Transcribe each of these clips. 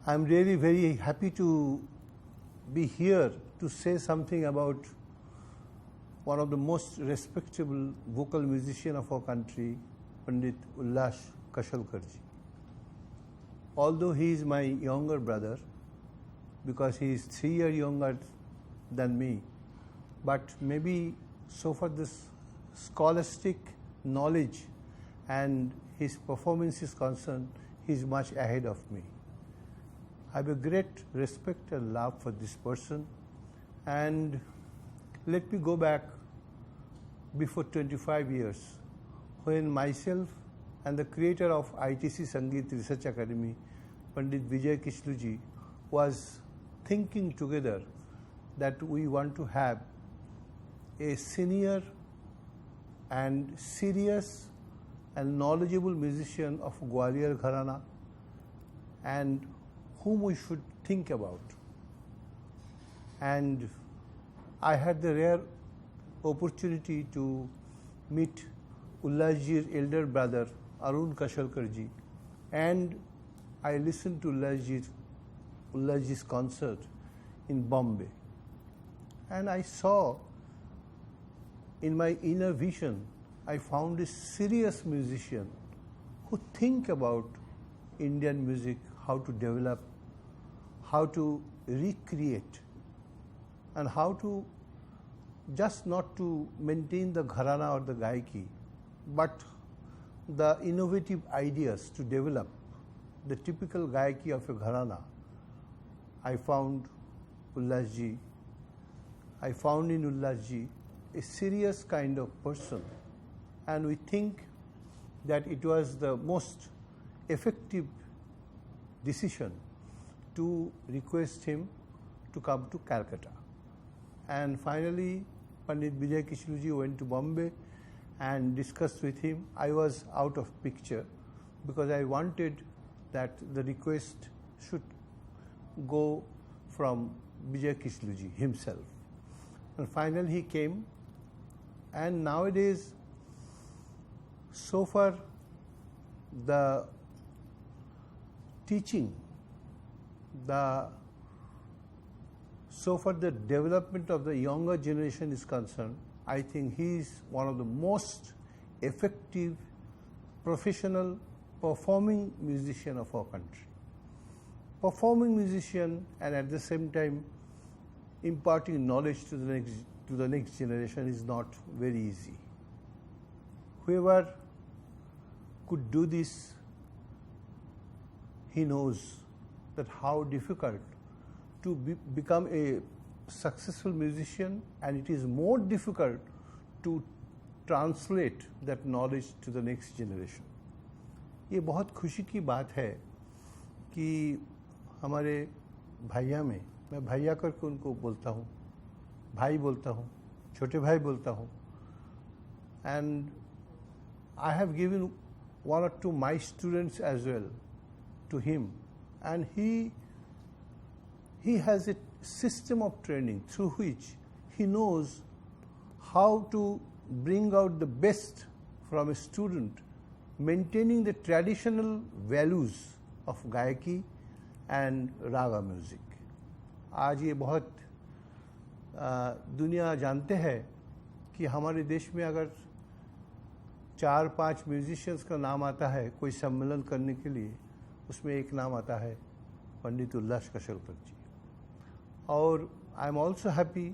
I'm really very happy to be here to say something about one of the most respectable vocal musician of our country, Pandit Ullas Kashalkarji. Although he is my younger brother, because he is 3 years younger than me, but maybe so far this scholastic knowledge and his performance is concerned, he is much ahead of me. I have a great respect and love for this person, and let me go back before 25 years when myself and the creator of ITC Sangeet Research Academy, Pandit Vijay Kishluji, was thinking together that we want to have a senior and serious and knowledgeable musician of Gwalior Gharana, and whom we should think about. And I had the rare opportunity to meet Ullasji's elder brother Arun Kashalkarji, and I listened to Ullasji's concert in Bombay, and I saw in my inner vision, I found a serious musician who think about Indian music, how to develop, how to recreate, and how to just not to maintain the gharana or the gaiki, but the innovative ideas to develop the typical gaiki of a gharana. I found in Ullasji a serious kind of person, and we think that it was the most effective decision to request him to come to Calcutta. And finally, Pandit Vijay Kishluji went to Bombay and discussed with him. I was out of picture because I wanted that the request should go from Vijay Kishluji himself. And finally he came, and nowadays, so far the teaching, so far the development of the younger generation is concerned, I think he is one of the most effective professional performing musician of our country. Performing musician and at the same time imparting knowledge to the next generation is not very easy. Whoever could do this, he knows that how difficult to become a successful musician, and it is more difficult to translate that knowledge to the next generation. ये बहुत खुशी की बात है कि हमारे भैया में, मैं भैया करके उनको बोलता हूँ, भाई बोलता हूँ, छोटे भाई बोलता हूँ, and I have given 1 or 2 my students as well to him, and he has a system of training through which he knows how to bring out the best from a student, maintaining the traditional values of गायकी and raga music. आज ये बहुत दुनिया जानते हैं कि हमारे देश में अगर 4-5 म्यूजिशियंस का नाम आता है कोई सम्मेलन करने के लिए, उसमें एक नाम आता है पंडित उल्लास कशलकर जी. और आई एम ऑल्सो हैप्पी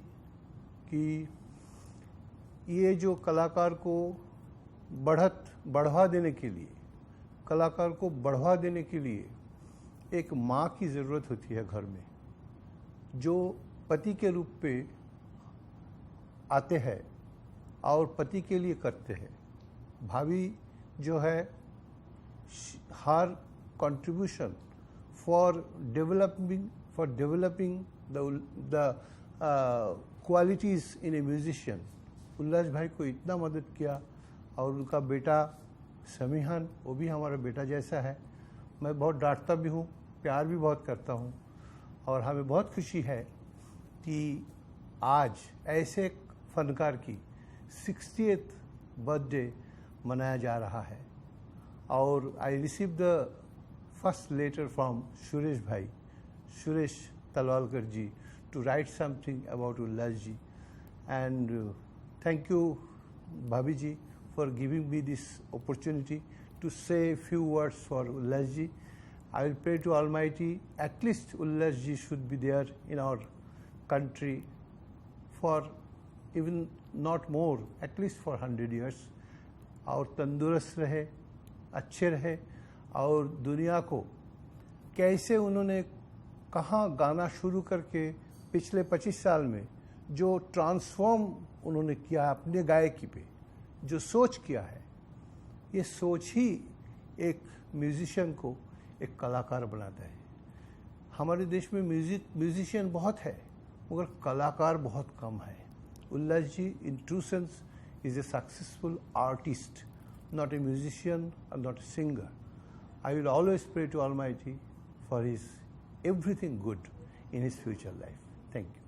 कि ये जो कलाकार को बढ़ावा देने के लिए, कलाकार को बढ़ावा देने के लिए एक माँ की ज़रूरत होती है घर में, जो पति के रूप पे आते हैं और पति के लिए करते हैं. भाभी जो है, हर contribution for developing the qualities in a musician. उल्लास भाई को इतना मदद किया, और उनका बेटा समीहान, वो भी हमारा बेटा जैसा है. मैं बहुत डांटता भी हूँ, प्यार भी बहुत करता हूँ, और हमें बहुत खुशी है कि आज ऐसे फनकार की 60th बर्थडे मनाया जा रहा है. और I receive the first letter from Suresh Bhai, Suresh Talwalkar ji, to write something about Ullas ji. And thank you, Bhabhi ji, for giving me this opportunity to say a few words for Ullas ji. I will pray to Almighty, at least Ullas ji should be there in our country for even not more, at least for 100 years. और तंदुरुस्त रहे, अच्छे रहे, और दुनिया को कैसे उन्होंने कहाँ गाना शुरू करके पिछले 25 साल में जो ट्रांसफॉर्म उन्होंने किया अपने गायकी पे, जो सोच किया है, ये सोच ही एक म्यूजिशियन को एक कलाकार बनाता है. हमारे देश में म्यूजिशियन बहुत है मगर कलाकार बहुत कम है. Ullas ji in true sense is a successful artist, not a musician or not a singer. I will always pray to Almighty for his everything good in his future life. Thank you.